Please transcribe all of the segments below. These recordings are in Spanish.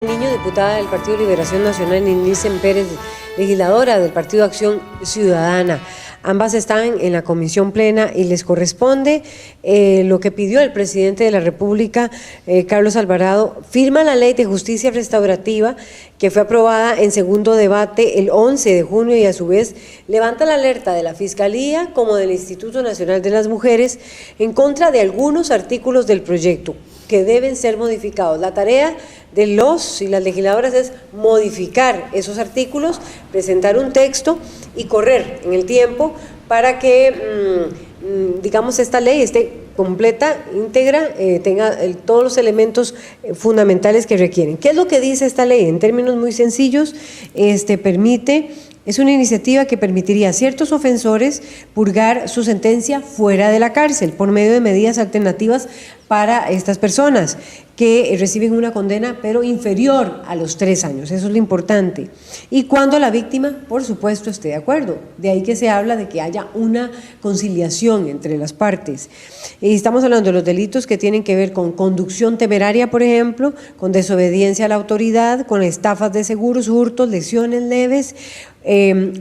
Niño, diputada del Partido Liberación Nacional, y Nielsen Pérez, legisladora del Partido Acción Ciudadana. Ambas están en la comisión plena y les corresponde lo que pidió el presidente de la República, Carlos Alvarado. Firma la Ley de Justicia Restaurativa que fue aprobada en segundo debate el 11 de junio y a su vez levanta la alerta de la Fiscalía como del Instituto Nacional de las Mujeres en contra de algunos artículos del proyecto que deben ser modificados. La tarea de los y las legisladoras es modificar esos artículos, presentar un texto y correr en el tiempo para que, digamos, esta ley esté completa, íntegra, tenga todos los elementos fundamentales que requieren. ¿Qué es lo que dice esta ley? En términos muy sencillos, es una iniciativa que permitiría a ciertos ofensores purgar su sentencia fuera de la cárcel por medio de medidas alternativas para estas personas que reciben una condena pero inferior a los 3 años, eso es lo importante. Y cuando la víctima, por supuesto, esté de acuerdo, de ahí que se habla de que haya una conciliación entre las partes. Y estamos hablando de los delitos que tienen que ver con conducción temeraria, por ejemplo, con desobediencia a la autoridad, con estafas de seguros, hurtos, lesiones leves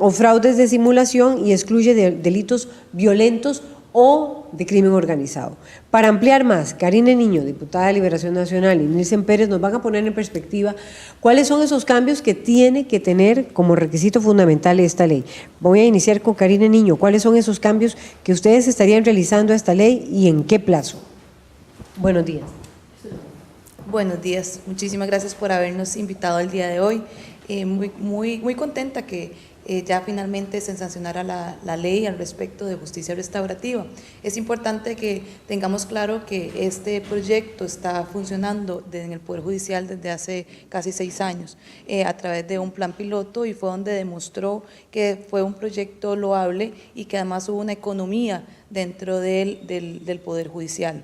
o fraudes de simulación, y excluye de delitos violentos o de crimen organizado. Para ampliar más, Karine Niño, diputada de Liberación Nacional, y Nielsen Pérez nos van a poner en perspectiva cuáles son esos cambios que tiene que tener como requisito fundamental esta ley. Voy a iniciar con Karine Niño. ¿Cuáles son esos cambios que ustedes estarían realizando a esta ley y en qué plazo? Buenos días. Buenos días, muchísimas gracias por habernos invitado el día de hoy. Muy contenta que ya finalmente se sancionara la ley al respecto de justicia restaurativa. Es importante que tengamos claro que este proyecto está funcionando en el Poder Judicial desde hace casi 6 años a través de un plan piloto, y fue donde demostró que fue un proyecto loable y que además hubo una economía dentro del Poder Judicial.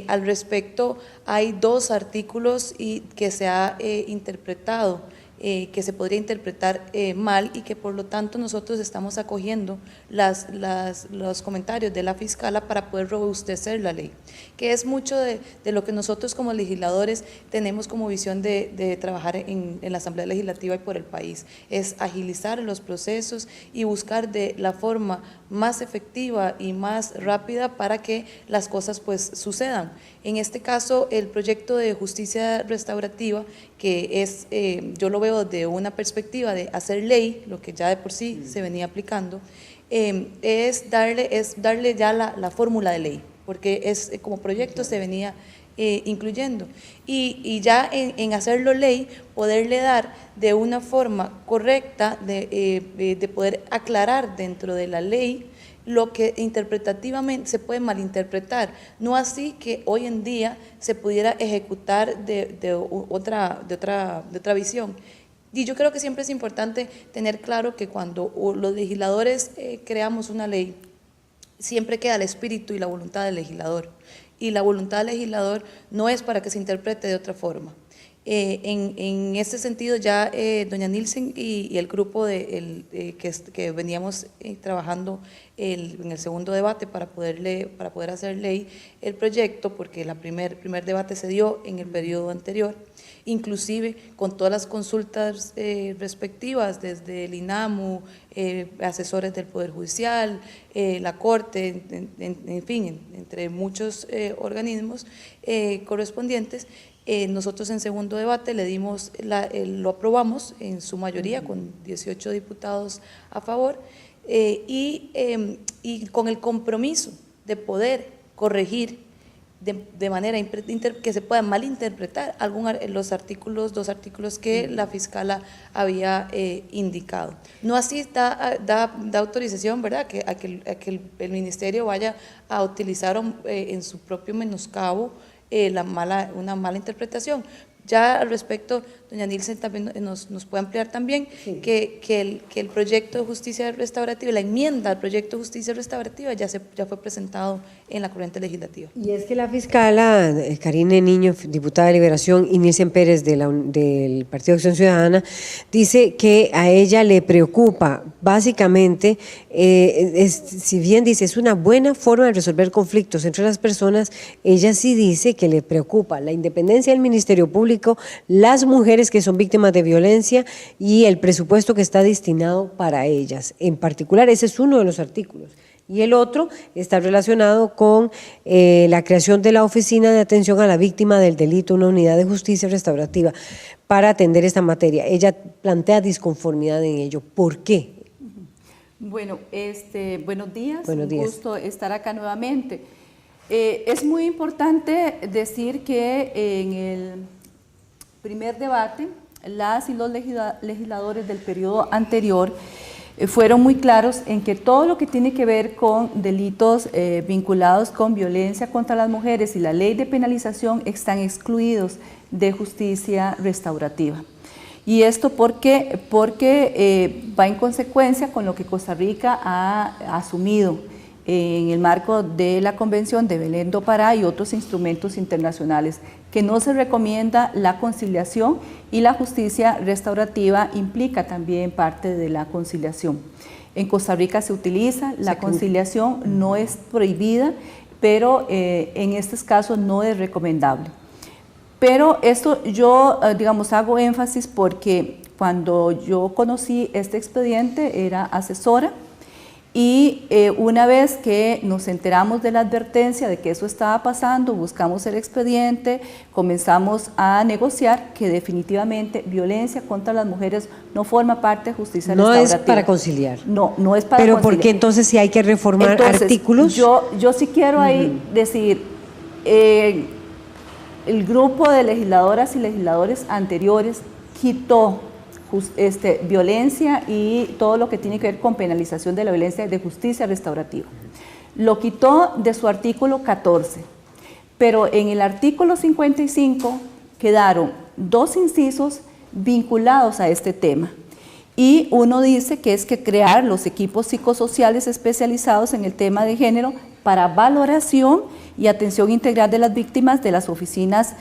Al respecto, hay 2 artículos que se ha interpretado, que se podría interpretar mal, y que por lo tanto nosotros estamos acogiendo los comentarios de la fiscala para poder robustecer la ley, que es mucho de lo que nosotros como legisladores tenemos como visión de trabajar en la Asamblea Legislativa y por el país, es agilizar los procesos y buscar de la forma más efectiva y más rápida para que las cosas pues sucedan. En este caso, el proyecto de justicia restaurativa, que es, yo lo veo de una perspectiva de hacer ley, lo que ya de por sí se venía aplicando, es darle ya la fórmula de ley, porque como proyecto se venía incluyendo, y ya en hacerlo ley, poderle dar de una forma correcta de poder aclarar dentro de la ley lo que interpretativamente se puede malinterpretar, no así que hoy en día se pudiera ejecutar de otra visión. Y yo creo que siempre es importante tener claro que cuando los legisladores creamos una ley, siempre queda el espíritu y la voluntad del legislador, y la voluntad del legislador no es para que se interprete de otra forma. En este sentido, ya doña Nielsen y el grupo que veníamos trabajando en el segundo debate para poder hacer ley el proyecto, porque el primer debate se dio en el periodo anterior, inclusive con todas las consultas respectivas, desde el INAMU, asesores del Poder Judicial, la Corte, en fin, entre muchos organismos correspondientes. Nosotros en segundo debate lo aprobamos en su mayoría con 18 diputados a favor, y con el compromiso de poder corregir de manera que se puedan malinterpretar los artículos, 2 artículos que la fiscala había indicado. No así da autorización, ¿verdad?, a que el ministerio vaya a utilizar en su propio menoscabo una mala interpretación. Ya al respecto, doña Nilsen también nos puede ampliar también, sí, que el proyecto de justicia restaurativa, la enmienda al proyecto de justicia restaurativa ya fue presentado en la corriente legislativa. Y es que la fiscala Karine Niño, diputada de Liberación, y Nilsen Pérez del Partido Acción Ciudadana, dice que a ella le preocupa básicamente, si bien dice es una buena forma de resolver conflictos entre las personas, ella sí dice que le preocupa la independencia del Ministerio Público, las mujeres que son víctimas de violencia y el presupuesto que está destinado para ellas. En particular, ese es uno de los artículos. Y el otro está relacionado con la creación de la Oficina de Atención a la Víctima del Delito, una unidad de justicia restaurativa para atender esta materia. Ella plantea disconformidad en ello. ¿Por qué? Bueno, buenos días. Buenos días. Un gusto estar acá nuevamente. Es muy importante decir que en el primer debate, las y los legisladores del periodo anterior fueron muy claros en que todo lo que tiene que ver con delitos vinculados con violencia contra las mujeres y la ley de penalización están excluidos de justicia restaurativa. Y esto porque va en consecuencia con lo que Costa Rica ha asumido en el marco de la Convención de Belén do Pará y otros instrumentos internacionales, que no se recomienda la conciliación y la justicia restaurativa implica también parte de la conciliación. En Costa Rica se utiliza, la conciliación no es prohibida, pero en estos casos no es recomendable. Pero esto yo, digamos, hago énfasis porque cuando yo conocí este expediente era asesora, y una vez que nos enteramos de la advertencia de que eso estaba pasando, buscamos el expediente, comenzamos a negociar que definitivamente violencia contra las mujeres no forma parte de justicia restaurativa. No es para conciliar. No, no es para conciliar. Pero conciliar. ¿por qué entonces si hay que reformar artículos? Yo sí quiero ahí decir, el grupo de legisladoras y legisladores anteriores quitó violencia y todo lo que tiene que ver con penalización de la violencia de justicia restaurativa. Lo quitó de su artículo 14, pero en el artículo 55 quedaron 2 incisos vinculados a este tema. Y uno dice que es que crear los equipos psicosociales especializados en el tema de género para valoración y atención integral de las víctimas de las oficinas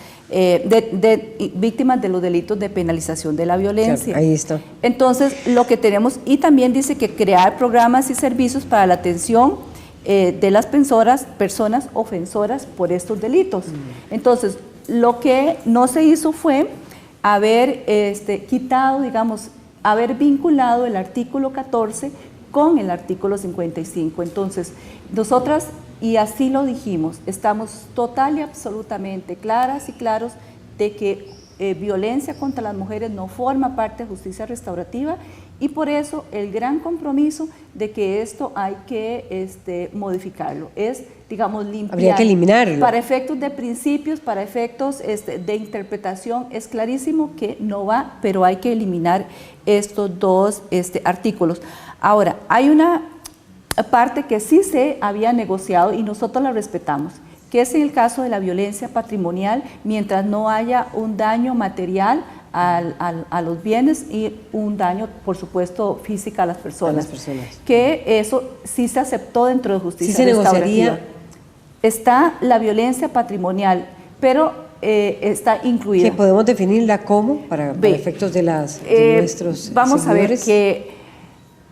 víctimas de los delitos de penalización de la violencia. Claro, ahí está. Entonces, lo que tenemos, y también dice que crear programas y servicios para la atención de las personas ofensoras por estos delitos. Entonces, lo que no se hizo fue haber quitado, digamos, haber vinculado el artículo 14 con el artículo 55. Entonces, nosotras, y así lo dijimos, estamos total y absolutamente claras y claros de que violencia contra las mujeres no forma parte de justicia restaurativa, y por eso el gran compromiso de que esto hay que modificarlo, es, digamos, limpiar. Habría que eliminarlo. Para efectos de principios, para efectos de interpretación, es clarísimo que no va, pero hay que eliminar estos 2 artículos. Ahora, hay una parte que sí se había negociado y nosotros la respetamos, que es en el caso de la violencia patrimonial, mientras no haya un daño material a los bienes y un daño, por supuesto, físico a las personas. Que eso sí se aceptó dentro de justicia restaurativa. Está la violencia patrimonial, pero está incluida. ¿Que podemos definirla cómo para efectos de nuestros vamos seguidores? A ver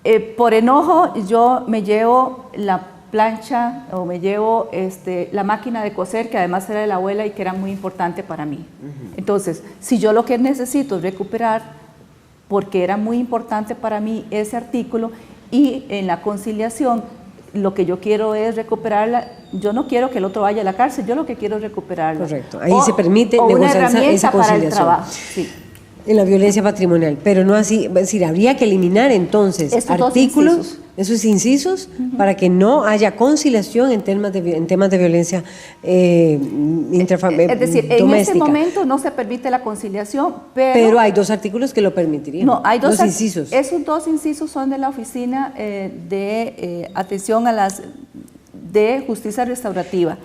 que por enojo yo me llevo la plancha o me llevo la máquina de coser, que además era de la abuela y que era muy importante para mí. Entonces, si yo lo que necesito es recuperar, porque era muy importante para mí ese artículo, y en la conciliación lo que yo quiero es recuperarla, yo no quiero que el otro vaya a la cárcel, yo lo que quiero es recuperarla. Correcto, ahí se permite negociar una herramienta esa conciliación para el trabajo. Sí. En la violencia patrimonial, pero no así, es decir, habría que eliminar entonces artículos, esos incisos, para que no haya conciliación en temas de violencia es decir, doméstica. En este momento no se permite la conciliación, pero hay 2 artículos que lo permitirían. No, hay 2 incisos. Esos 2 incisos son de la Oficina de Atención a las de Justicia Restaurativa,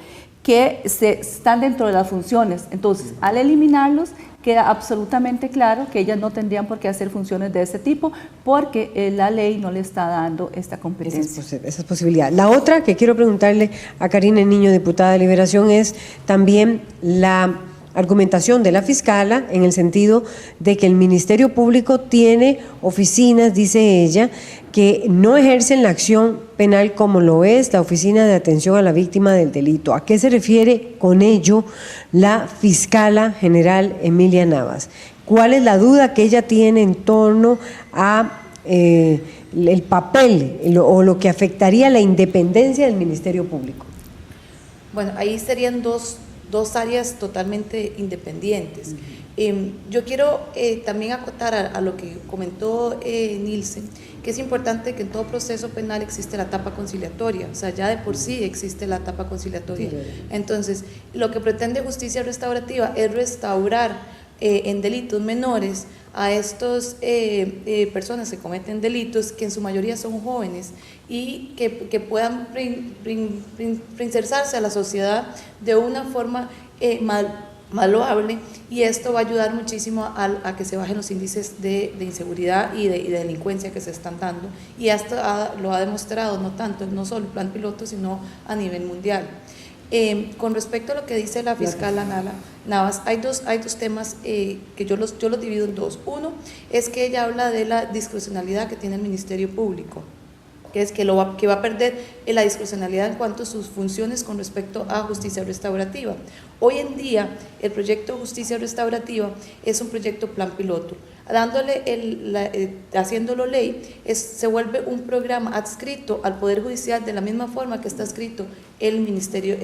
que están dentro de las funciones. Entonces, al eliminarlos, queda absolutamente claro que ellas no tendrían por qué hacer funciones de este tipo porque la ley no le está dando esta competencia. Esa es posibilidad. La otra que quiero preguntarle a Karina Niño, diputada de Liberación, es también la argumentación de la fiscala en el sentido de que el Ministerio Público tiene oficinas, dice ella, que no ejercen la acción penal como lo es la Oficina de Atención a la Víctima del Delito. ¿A qué se refiere con ello la fiscala general Emilia Navas? ¿Cuál es la duda que ella tiene en torno a el papel o lo que afectaría la independencia del Ministerio Público? Bueno, ahí serían dos áreas totalmente independientes. Yo quiero también acotar a lo que comentó Nielsen, que es importante que en todo proceso penal existe la etapa conciliatoria, o sea, ya de por sí existe la etapa conciliatoria. Entonces, lo que pretende justicia restaurativa es restaurar en delitos menores a estas personas que cometen delitos, que en su mayoría son jóvenes, y que puedan reinsertarse a la sociedad de una forma más loable, y esto va a ayudar muchísimo a que se bajen los índices de inseguridad y de delincuencia que se están dando, y esto lo ha demostrado no solo el plan piloto, sino a nivel mundial. Con respecto a lo que dice la fiscal Navas, hay dos temas que yo los divido en dos. Uno es que ella habla de la discrecionalidad que tiene el Ministerio Público, que es que va a perder la discrecionalidad en cuanto a sus funciones con respecto a justicia restaurativa. Hoy en día el proyecto de justicia restaurativa es un proyecto plan piloto. Haciéndolo ley, se vuelve un programa adscrito al Poder Judicial de la misma forma que está adscrito el Ministerio,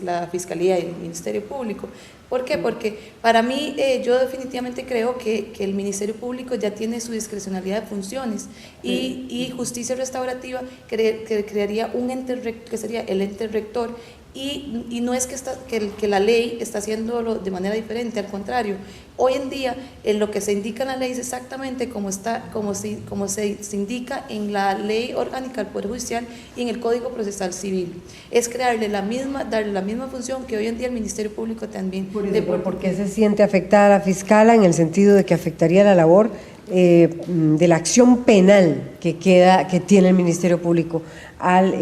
la Fiscalía y el Ministerio Público. ¿Por qué? Porque para mí, yo definitivamente creo que el Ministerio Público ya tiene su discrecionalidad de funciones, y justicia restaurativa crearía un ente que sería el ente rector. Y no es que la ley está haciéndolo de manera diferente, al contrario, hoy en día lo que se indica en la ley es exactamente como se indica en la Ley Orgánica del Poder Judicial y en el Código Procesal Civil. Es darle la misma función que hoy en día el Ministerio Público también. ¿Por qué se siente afectada la fiscala en el sentido de que afectaría la labor de la acción penal que tiene el Ministerio Público al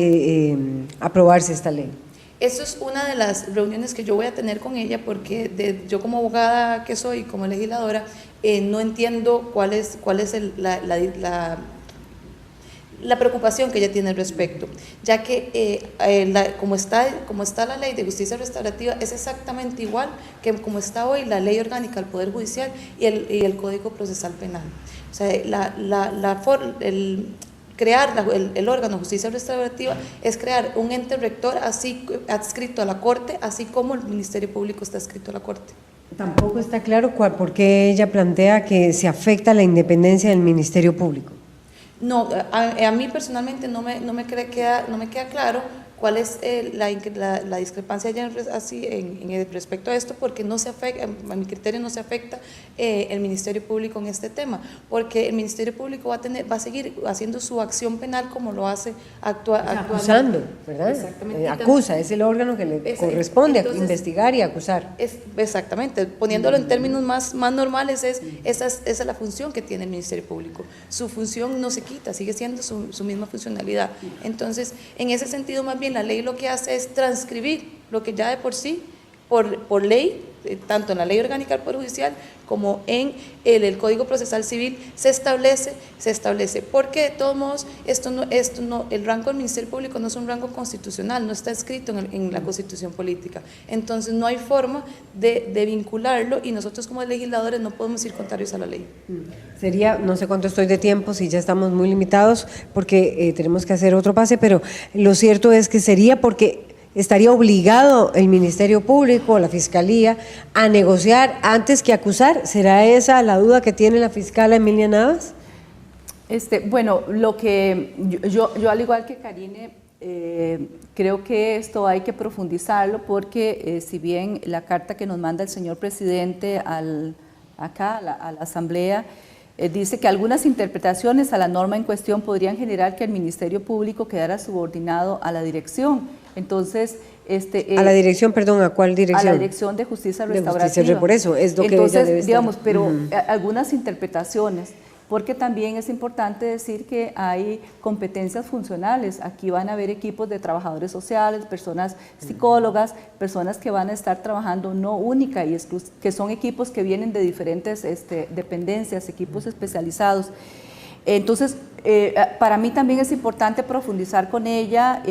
aprobarse esta ley? Eso es una de las reuniones que yo voy a tener con ella, porque yo como abogada que soy, como legisladora, no entiendo cuál es la preocupación que ella tiene al respecto, ya que como está la ley de justicia restaurativa es exactamente igual que como está hoy la ley orgánica del Poder Judicial y el Código Procesal Penal. O sea, crear el órgano de justicia restaurativa es crear un ente rector así adscrito a la Corte, así como el Ministerio Público está adscrito a la Corte. Tampoco está claro por qué ella plantea que se afecta la independencia del Ministerio Público. No, a mí personalmente no me queda claro cuál es la discrepancia ya en respecto a esto, porque no se afecta, a mi criterio no se afecta el Ministerio Público en este tema, porque el Ministerio Público va a seguir haciendo su acción penal como lo hace actualmente. Acusando, ¿verdad? Exactamente. Acusa, es el órgano que le corresponde investigar y acusar. Exactamente, poniéndolo en términos más normales, esa es la función que tiene el Ministerio Público. Su función no se quita, sigue siendo su misma funcionalidad. Entonces, en ese sentido, más bien, la ley lo que hace es transcribir lo que ya de por sí, por ley, tanto en la Ley Orgánica del Poder Judicial como en el Código Procesal Civil se establece, porque de todos modos el rango del Ministerio Público no es un rango constitucional, no está escrito en la Constitución Política, entonces no hay forma de vincularlo, y nosotros como legisladores no podemos ir contrarios a la ley. Sería, no sé cuánto estoy de tiempo, si ya estamos muy limitados, porque tenemos que hacer otro pase, pero lo cierto es que sería porque ¿estaría obligado el Ministerio Público o la Fiscalía a negociar antes que acusar? ¿Será esa la duda que tiene la fiscal Emilia Navas? Bueno, lo que yo al igual que Karine, creo que esto hay que profundizarlo, porque si bien la carta que nos manda el señor presidente a la Asamblea dice que algunas interpretaciones a la norma en cuestión podrían generar que el Ministerio Público quedara subordinado a la dirección. Entonces, a la dirección, perdón, ¿a cuál dirección? A la Dirección de Justicia De Restaurativa. Justicia, por eso, es lo que entonces, ella debe estar. digamos, pero algunas interpretaciones, porque también es importante decir que hay competencias funcionales. Aquí van a haber equipos de trabajadores sociales, personas psicólogas, personas que van a estar trabajando no única y que son equipos que vienen de diferentes dependencias, equipos especializados. Entonces, para mí también es importante profundizar con ella,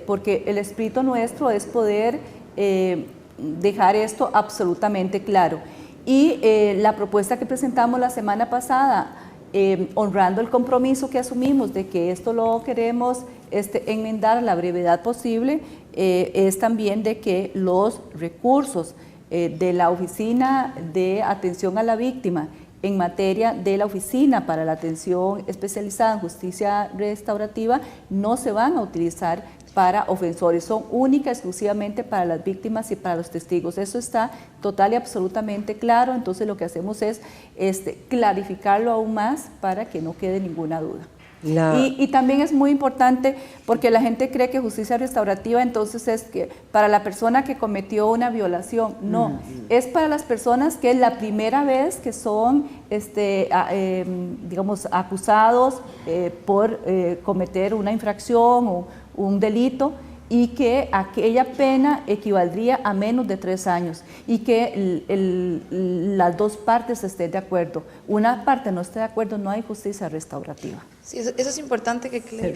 porque el espíritu nuestro es poder dejar esto absolutamente claro. Y la propuesta que presentamos la semana pasada, honrando el compromiso que asumimos de que esto lo queremos enmendar a la brevedad posible, es también de que los recursos de la Oficina de Atención a la Víctima en materia de la Oficina para la Atención Especializada en Justicia Restaurativa no se van a utilizar para ofensores, son únicas exclusivamente para las víctimas y para los testigos. Eso está total y absolutamente claro, entonces lo que hacemos es clarificarlo aún más para que no quede ninguna duda. Y también es muy importante porque la gente cree que justicia restaurativa entonces es que para la persona que cometió una violación. No, es para las personas que es la primera vez que son digamos, acusados por cometer una infracción o un delito, y que aquella pena equivaldría a menos de 3 años y que las dos partes estén de acuerdo. Una parte no esté de acuerdo, no hay justicia restaurativa. Sí, eso es importante que quede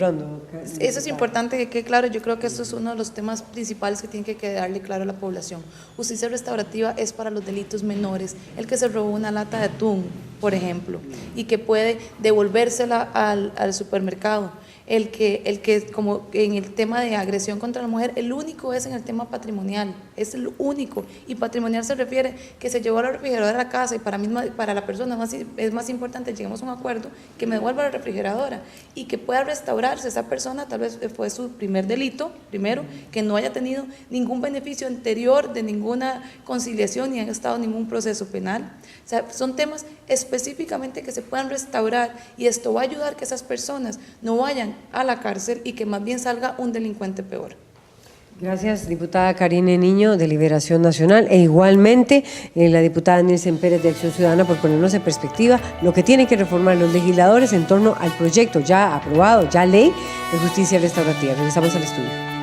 claro. Yo creo que esto es uno de los temas principales que tiene que quedarle claro a la población. Justicia restaurativa es para los delitos menores, el que se robó una lata de atún, por ejemplo, y que puede devolvérsela al supermercado. El que como en el tema de agresión contra la mujer, el único es en el tema patrimonial, es el único, y patrimonial se refiere que se llevó la refrigeradora a la casa y para mí, para la persona es más importante, lleguemos a un acuerdo, que me devuelva la refrigeradora y que pueda restaurarse esa persona, tal vez fue su primer delito, primero, que no haya tenido ningún beneficio anterior de ninguna conciliación ni haya estado en ningún proceso penal. O sea, son temas específicamente que se puedan restaurar y esto va a ayudar que esas personas no vayan a la cárcel y que más bien salga un delincuente peor. Gracias, diputada Karine Niño, de Liberación Nacional, e igualmente la diputada Nilsen Pérez, de Acción Ciudadana, por ponernos en perspectiva lo que tienen que reformar los legisladores en torno al proyecto ya aprobado, ya ley de justicia restaurativa. Regresamos al estudio.